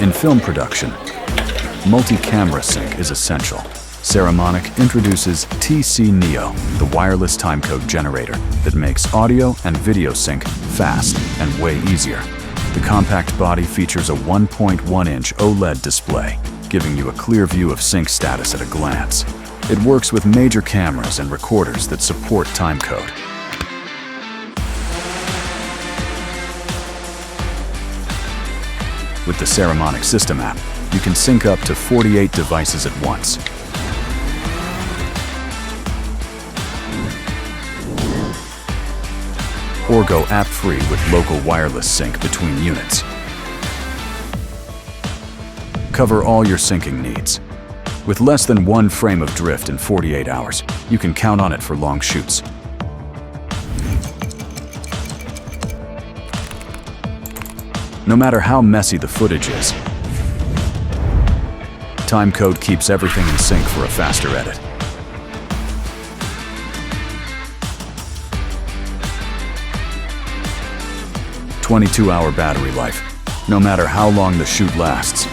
In film production, multi-camera sync is essential. Saramonic introduces TC-NEO, the wireless timecode generator that makes audio and video sync fast and way easier. The compact body features a 1.1-inch OLED display, giving you a clear view of sync status at a glance. It works with major cameras and recorders that support timecode. With the Saramonic System app, you can sync up to 48 devices at once. Or go app-free with local wireless sync between units. Cover all your syncing needs. With less than 1 frame of drift in 48 hours, you can count on it for long shoots. No matter how messy the footage is, timecode keeps everything in sync for a faster edit. "22-hour battery life. No matter how long the shoot lasts,